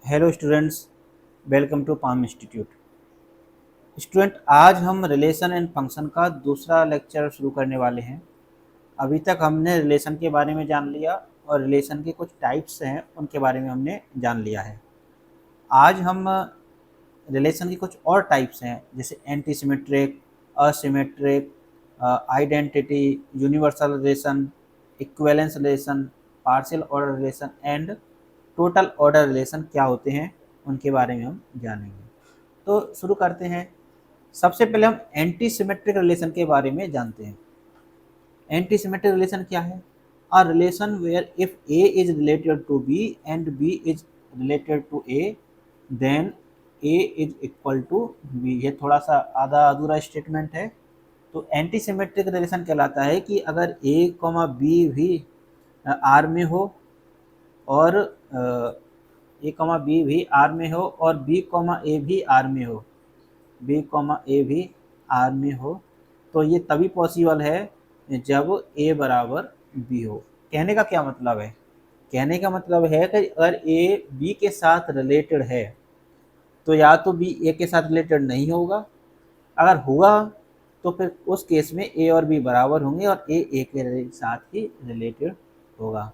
Hello students, welcome to Palm Institute. Student, आज हम relation and function का दूसरा लेक्चर शुरू करने वाले हैं। अभी तक हमने रिलेशन के बारे में जान लिया और रिलेशन के कुछ टाइप्स हैं उनके बारे में हमने जान लिया है। आज हम रिलेशन की कुछ और टाइप्स हैं, जैसे anti symmetric, asymmetric, identity, universal relation, equivalence relation, partial order relation and total order relation क्या होते हैं उनके बारे में हम जानेंगे। तो शुरू करते हैं। सबसे पहले हम एंटी सिमेट्रिक रिलेशन के बारे में जानते हैं। एंटी सिमेट्रिक रिलेशन क्या है? A relation where if A is related to B and B is related to A, then A is equal to B. ये थोड़ा सा आधा अधूरा स्टेटमेंट है। तो एंटी सिमेट्रिक रिलेशन कहलाता है कि अगर ए कॉमा बी भी आर में हो और ए कॉमा बी भी आर में हो और बी कॉमा ए भी आर में हो, बी कॉमा ए भी आर में हो, तो ये तभी पॉसिबल है जब ए बराबर बी हो। कहने का क्या मतलब है? कहने का मतलब है कि अगर ए बी के साथ रिलेटेड है तो या तो बी ए के साथ रिलेटेड नहीं होगा, अगर हुआ तो फिर उस केस में ए और बी बराबर होंगे और ए के साथ ही रिलेटेड होगा।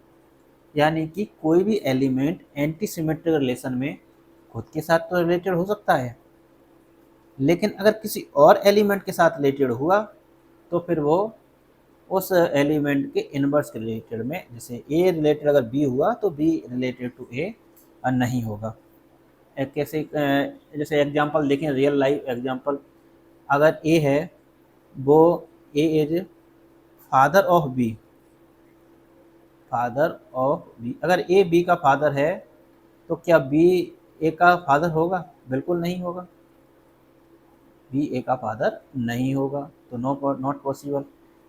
यानी कि कोई भी एलिमेंट एंटी सिमेट्रिक रिलेशन में खुद के साथ तो रिलेटेड हो सकता है, लेकिन अगर किसी और एलिमेंट के साथ रिलेटेड हुआ तो फिर वो उस एलिमेंट के इनवर्स के रिलेटेड में, जैसे ए रिलेटेड अगर बी हुआ तो बी रिलेटेड टू ए नहीं होगा। एक कैसे जैसे एग्जांपल देखें, रियल लाइफ एग्जांपल। अगर ए है, वो A is father of B, father of B. अगर ए बी का फादर है तो क्या बी ए का फादर होगा? बिल्कुल नहीं होगा, बी ए का फादर नहीं होगा। तो नॉट पॉसिबल।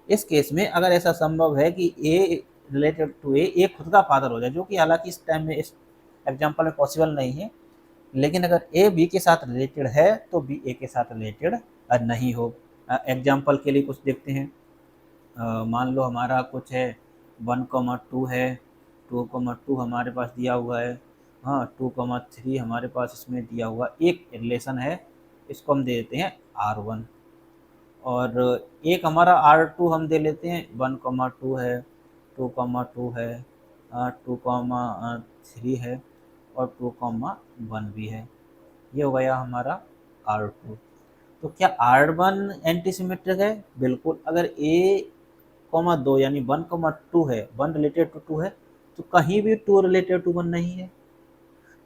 इस केस में अगर ऐसा संभव है कि ए रिलेटेड टू ए खुद का फादर हो जाए, जो कि हालांकि इस टाइम में इस एग्जांपल में पॉसिबल नहीं है, लेकिन अगर ए बी के साथ रिलेटेड है तो बी ए के साथ रिलेटेड नहीं हो। एग्जांपल के लिए कुछ देखते हैं। मान लो हमारा कुछ है 1,2 है, 2,2 हमारे पास दिया हुआ है, हाँ 2,3 हमारे पास इसमें दिया हुआ एक रिलेशन है, इसको हम दे देते हैं R1। और एक हमारा R2 हम दे लेते हैं, 1,2 है, 2,2 है, 2,3 है और 2,1 भी है। ये हो गया हमारा R2। तो क्या R1 एंटी सिमेट्रिक है? बिल्कुल। अगर A,2 यानी 1,2 है, 1 रिलेटेड टू 2 है, तो कहीं भी 2 रिलेटेड टू 1 नहीं है।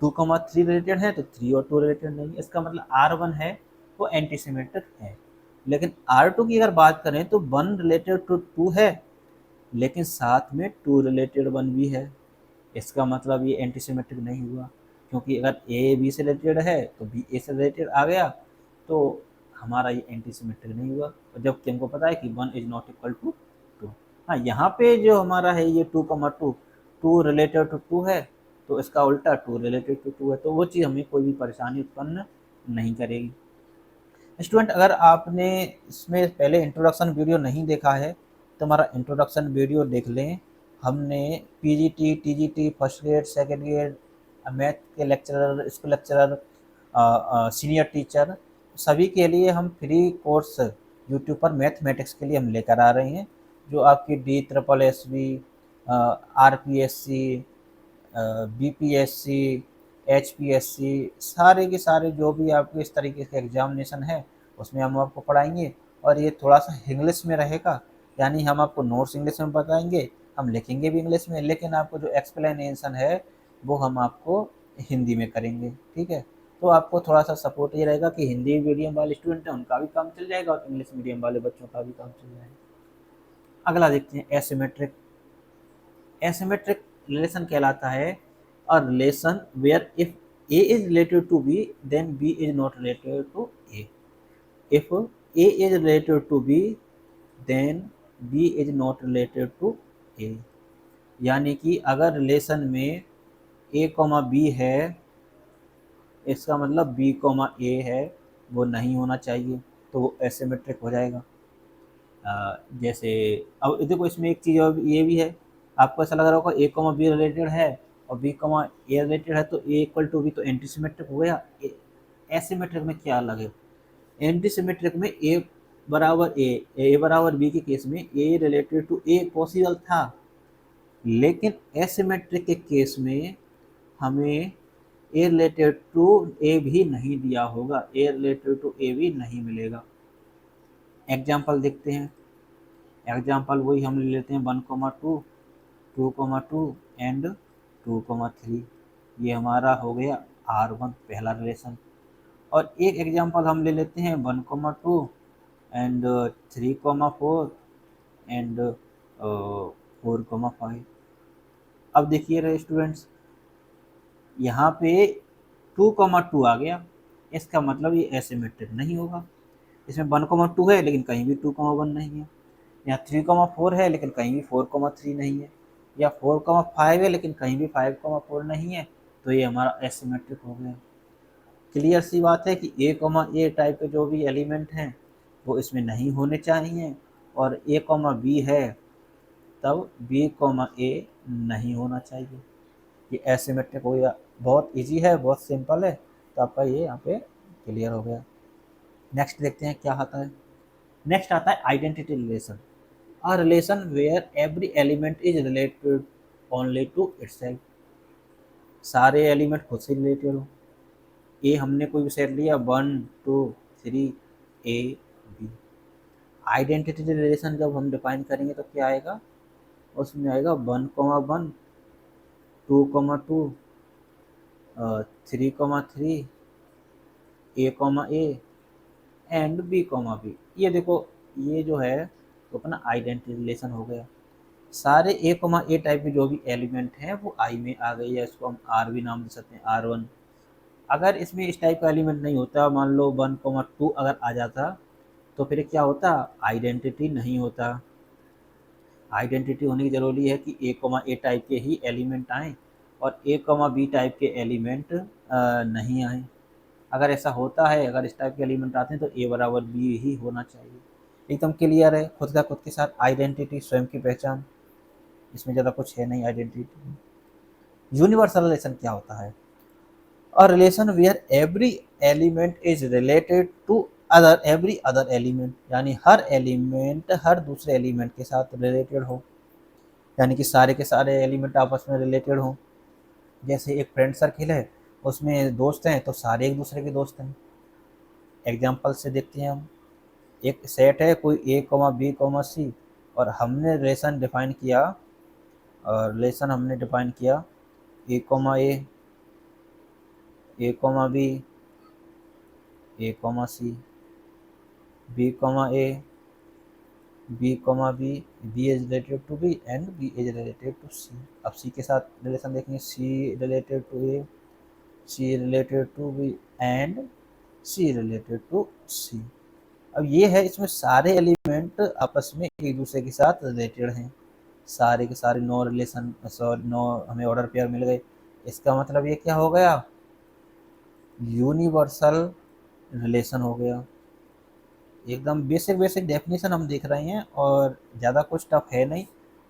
2,3 रिलेटेड है तो 3 और 2 रिलेटेड नहीं है। इसका मतलब R1 है वो एंटी सिमेट्रिक है। लेकिन R2 की अगर बात करें तो 1 रिलेटेड टू 2 है, लेकिन साथ में 2 रिलेटेड 1 भी है। इसका मतलब ये एंटी सिमेट्रिक नहीं हुआ, क्योंकि अगर ए बी से रिलेटेड है तो बी ए से रिलेटेड आ गया, तो हमारा ये एंटी सिमेट्रिक नहीं हुआ। और जबकि हमको पता है कि 1 इज नॉट इक्वल टू 2। हाँ, यहाँ पे जो हमारा है ये 2,2, 2 रिलेटेड टू 2 है, तो इसका उल्टा 2 रिलेटेड टू 2 है, तो वो चीज़ हमें कोई भी परेशानी उत्पन्न नहीं करेगी। स्टूडेंट, अगर आपने इसमें पहले इंट्रोडक्शन वीडियो नहीं देखा है तो हमारा इंट्रोडक्शन वीडियो देख लें। हमने PGT, TGT, first grade, second grade, math के lecturer, school lecturer, senior teacher, सभी के लिए हम फ्री कोर्स यूट्यूब पर मैथमेटिक्स के लिए हम लेकर आ रहे हैं, जो आपकी DSSB, RPSC, BPSC, HPSC, सारे के सारे जो भी आपके इस तरीके के एग्जामिनेशन है उसमें हम आपको पढ़ाएंगे। और ये थोड़ा सा इंग्लिश में रहेगा, यानी हम आपको नोट्स इंग्लिश में बताएंगे, हम लिखेंगे भी इंग्लिश में, लेकिन आपको जो एक्सप्लेनेशन है वो हम आपको हिंदी में करेंगे। ठीक है, तो आपको थोड़ा सा सपोर्ट ये रहेगा कि हिंदी मीडियम वाले स्टूडेंट हैं उनका भी काम चल जाएगा और इंग्लिश मीडियम वाले बच्चों का भी काम चल जाएगा। अगला देखते हैं, एसिमेट्रिक। एसिमेट्रिक रिलेशन कहलाता है a relation where if A is related to B then B is not related to A. If A is related to B then B is not related to A. यानी कि अगर relation में A, B है, इसका मतलब B, A है, वो नहीं होना चाहिए, तो वो एसिमेट्रिक हो जाएगा। जैसे अब देखो, इसमें एक चीज़ और ये भी है, आपको ऐसा लग रहा होगा A, B रिलेटेड है और बी कॉमा ए रिलेटेड है तो ए इक्वल टू बी, तो एंटी सिमेट्रिक हो गया। एसिमेट्रिक में क्या अलग है? एंटी सिमेट्रिक में ए बराबर बी के केस में ए रिलेटेड टू ए पॉसिबल था, लेकिन एसिमेट्रिक के केस में हमें ए रिलेटेड टू ए भी नहीं दिया होगा, ए रिलेटेड टू ए भी नहीं मिलेगा। एग्जाम्पल देखते हैं। एग्जाम्पल वही हम ले लेते हैं 1,2, 2,2 एंड 2,3। ये हमारा हो गया R1 पहला रिलेशन। और एक एग्जाम्पल हम ले लेते हैं 1,2 एंड 3,4 एंड 4,5। अब देखिए स्टूडेंट्स, यहाँ पे 2,2 आ गया, इसका मतलब ये एसिमेट्रिक नहीं होगा। इसमें 1,2 है लेकिन कहीं भी 2,1 नहीं है। यहाँ 3,4 है लेकिन कहीं भी 4,3 नहीं है। या 4,5 है लेकिन कहीं भी 5,4 नहीं है। तो ये हमारा एसिमेट्रिक हो गया। क्लियर सी बात है कि ए टाइप के जो भी एलिमेंट हैं वो इसमें नहीं होने चाहिए, और बी है तब ए नहीं होना चाहिए। ये एसिमेट्रिक हो गया। बहुत इजी है, बहुत सिंपल है, तो आपका ये यहाँ पे क्लियर हो गया। नेक्स्ट देखते हैं क्या आता है। नेक्स्ट आता है identity relation. A relation where every element is related only to itself. सारे एलिमेंट खुद से रिलेटेड हो। ए हमने कोई भी सेट लिया 1 2 3 ए बी। आइडेंटिटी रिलेशन जब हम डिफाइन करेंगे तो क्या आएगा? उसमें आएगा 1,1 2,2 3,3 ए एंड बी। ये देखो, ये जो है तो अपना आइडेंटिटी रिलेशन हो गया। सारे ए टाइप के जो भी एलिमेंट हैं वो आई में आ गई है। इसको हम आर भी नाम दे सकते हैं, R1। अगर इसमें इस टाइप का एलिमेंट नहीं होता, मान लो 1,2 अगर आ जाता, तो फिर क्या होता? आइडेंटिटी नहीं होता। आइडेंटिटी होने की जरूरी है कि ए टाइप के ही एलिमेंट आए और बी टाइप के एलिमेंट नहीं आए। अगर ऐसा होता है, अगर इस टाइप के एलिमेंट आते हैं तो ए बराबर बी ही होना चाहिए। एकदम क्लियर है। खुद के साथ आइडेंटिटी, स्वयं की पहचान, इसमें ज़्यादा कुछ है नहीं आइडेंटिटी। यूनिवर्सल रिलेशन क्या होता है? A relation where every element is related to every other element, यानी हर एलिमेंट हर दूसरे एलिमेंट के साथ रिलेटेड हो, यानी कि सारे के सारे एलिमेंट आपस में रिलेटेड हो। जैसे एक फ्रेंड सर्किल है, उसमें दोस्त हैं तो सारे एक दूसरे के दोस्त हैं। एग्जाम्पल से देखते हैं हम। एक सेट है कोई A, B, C, और हमने रिलेशन डिफाइन किया, और रिलेशन हमने डिफाइन किया A, A, B, A, C, B, B is related to B and B is related to C। अब C के साथ रिलेशन देखेंगे, C related to A, C related to B and C related to C। अब ये है, इसमें सारे element आपस में एक दूसरे के साथ रिलेटेड हैं। सारे के सारे नो रिलेशन, नो हमें ऑर्डर पेयर मिल गए। इसका मतलब ये क्या हो गया? यूनिवर्सल रिलेशन हो गया। एकदम बेसिक डेफिनेशन हम देख रहे हैं और ज़्यादा कुछ टफ है नहीं।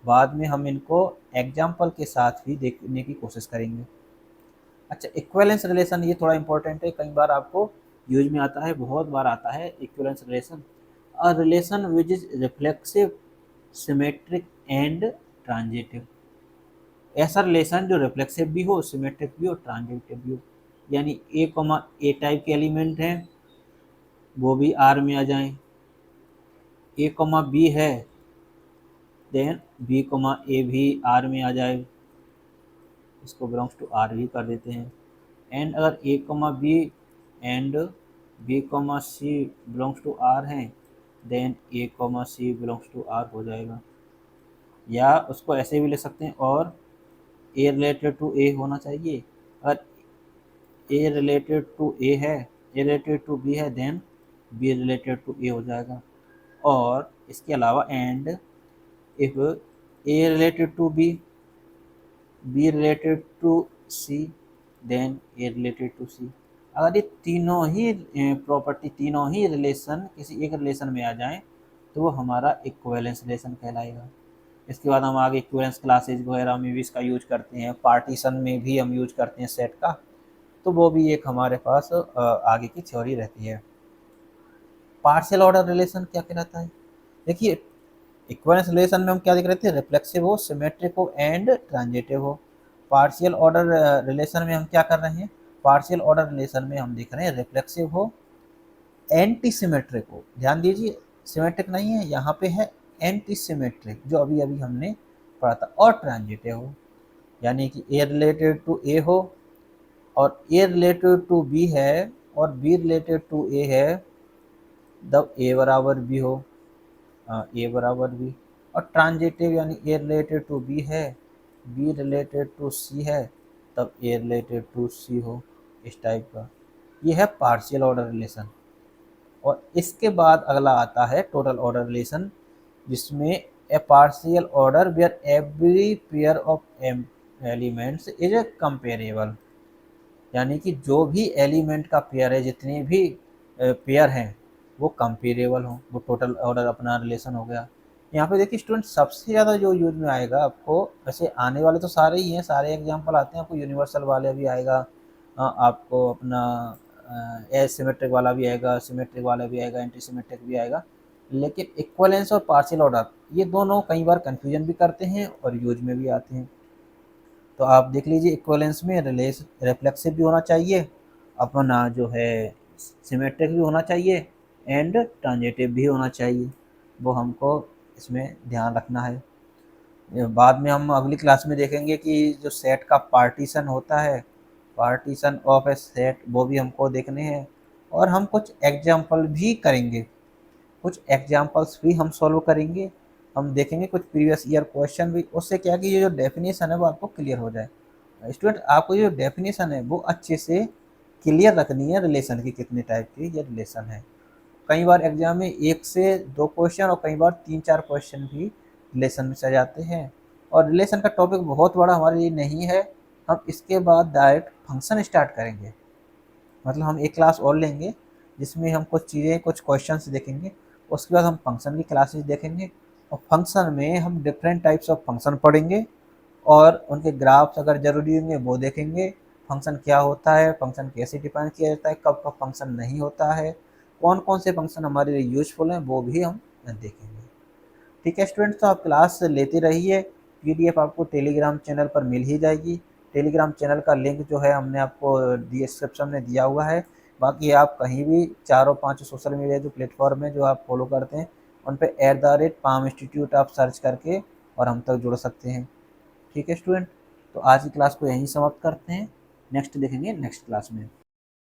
बाद में हम इनको एग्जाम्पल के साथ भी देखने की कोशिश करेंगे। अच्छा, इक्विवेलेंस रिलेशन, ये थोड़ा इंपॉर्टेंट है, कई बार आपको यूज में आता है, बहुत बार आता है equivalence relation. A relation which is reflexive, symmetric and transitive. ऐसा रिलेशन जो रिफ्लेक्सिव भी हो, सिमेट्रिक भी हो, ट्रांजिटिव भी हो। यानी ए टाइप के एलिमेंट हैं वो भी आर में आ जाएं। बी है देन ए भी आर में आ जाए, इसको बिलोंग्स टू आर भी कर देते हैं। एंड अगर B and C belongs to R हैं, then C belongs to R हो जाएगा। या उसको ऐसे भी ले सकते हैं, और ए रिलेटेड टू ए होना चाहिए। अगर ए रिलेटेड टू ए है, ए रिलेटेड टू बी है, then B related to A हो जाएगा। और इसके अलावा and if A related to B related to C, then A related to C. अगर ये तीनों ही प्रॉपर्टी, तीनों ही रिलेशन किसी एक रिलेशन में आ जाएं तो वो हमारा इक्विवेलेंस रिलेशन कहलाएगा। इसके बाद हम आगे इक्विवेलेंस क्लासेज वगैरह में भी इसका यूज करते हैं, पार्टीशन में भी हम यूज करते हैं सेट का, तो वो भी एक हमारे पास आगे की थ्योरी रहती है। पार्शियल ऑर्डर रिलेशन क्या कहलाता है? देखिए, इक्विवेलेंस रिलेशन में हम क्या देख रहे थे, रिफ्लेक्सिव हो, सिमेट्रिक हो एंड ट्रांजिटिव हो। पार्शियल ऑर्डर रिलेशन में हम क्या कर रहे हैं, पार्शियल ऑर्डर रिलेशन में हम देख रहे हैं रिफ्लेक्सिव हो, एंटी सिमेट्रिक हो। ध्यान दीजिए, सिमेट्रिक नहीं है, यहाँ पे है एंटी सिमेट्रिक, जो अभी अभी हमने पढ़ा था, और ट्रांजिटिव हो, यानी कि ए रिलेटेड टू ए हो और ए रिलेटेड टू बी है और बी रिलेटेड टू ए है, तब ए बराबर बी हो, ए बराबर बी। और ट्रांजिटिव यानी ए रिलेटेड टू बी है, बी रिलेटेड टू सी है, तब ए रिलेटेड टू सी हो, इस टाइप का। ये है पार्शियल ऑर्डर रिलेशन। और इसके बाद अगला आता है टोटल ऑर्डर रिलेशन, जिसमें a partial order where every pair of elements is comparable, यानी कि जो भी एलिमेंट का पेयर है, जितने भी पेयर हैं वो कंपेरेबल हो, वो टोटल ऑर्डर अपना रिलेशन हो गया। यहाँ पे देखिए स्टूडेंट, सबसे ज़्यादा जो यूज में आएगा आपको, वैसे आने वाले तो सारे ही हैं, सारे एग्जाम्पल आते हैं, आपको यूनिवर्सल वाले भी आएगा, आपको अपना एसिमेट्रिक वाला भी आएगा, सिमेट्रिक वाला भी आएगा, एंटी सिमेट्रिक भी आएगा। लेकिन इक्वलेंस और पार्शियल ऑर्डर ये दोनों कई बार कन्फ्यूजन भी करते हैं और यूज में भी आते हैं। तो आप देख लीजिए, इक्वलेंस में रिफ्लेक्सिव भी होना चाहिए, अपना जो है सिमेट्रिक भी होना चाहिए एंड ट्रांजिटिव भी होना चाहिए, वो हमको इसमें ध्यान रखना है। बाद में हम अगली क्लास में देखेंगे कि जो सेट का पार्टीशन होता है, पार्टीशन ऑफ ए सेट, वो भी हमको देखने हैं, और हम कुछ एग्जाम्पल भी करेंगे, कुछ एग्जाम्पल्स भी हम सॉल्व करेंगे। हम देखेंगे कुछ प्रीवियस ईयर क्वेश्चन भी, उससे क्या कि ये जो डेफिनेशन है वो आपको क्लियर हो जाए। स्टूडेंट, आपको ये जो डेफिनेशन है वो अच्छे से क्लियर रखनी है, रिलेशन की कितने टाइप की ये रिलेशन है। कई बार एग्जाम में 1 से 2 क्वेश्चन और कई बार 3-4 क्वेश्चन भी रिलेशन में से जाते हैं। और रिलेशन का टॉपिक बहुत बड़ा हमारे लिए नहीं है, हम इसके बाद डायरेक्ट फंक्शन स्टार्ट करेंगे, मतलब हम एक क्लास और लेंगे जिसमें हम कुछ चीज़ें, कुछ क्वेश्चंस देखेंगे, उसके बाद हम फंक्शन की क्लासेस देखेंगे, और फंक्शन में हम डिफरेंट टाइप्स ऑफ फंक्शन पढ़ेंगे और उनके ग्राफ्स अगर ज़रूरी होंगे वो देखेंगे, फंक्शन क्या होता है, फंक्शन कैसे डिफाइन किया जाता है, कब कब फंक्शन नहीं होता है, कौन कौन से फंक्शन हमारे लिए यूजफुल हैं, वो भी हम देखेंगे। ठीक है स्टूडेंट्स, तो आप क्लास लेते रहिए, पीडीएफ आपको टेलीग्राम चैनल पर मिल ही जाएगी। टेलीग्राम चैनल का लिंक जो है हमने आपको डिस्क्रिप्शन में दिया हुआ है। बाकी आप कहीं भी 4-5 सोशल मीडिया जो प्लेटफॉर्म है जो आप फॉलो करते हैं, उन पर @palm इंस्टीट्यूट आप सर्च करके और हम तक जुड़ सकते हैं। ठीक है स्टूडेंट, तो आज की क्लास को यहीं समाप्त करते हैं, नेक्स्ट देखेंगे नेक्स्ट क्लास में।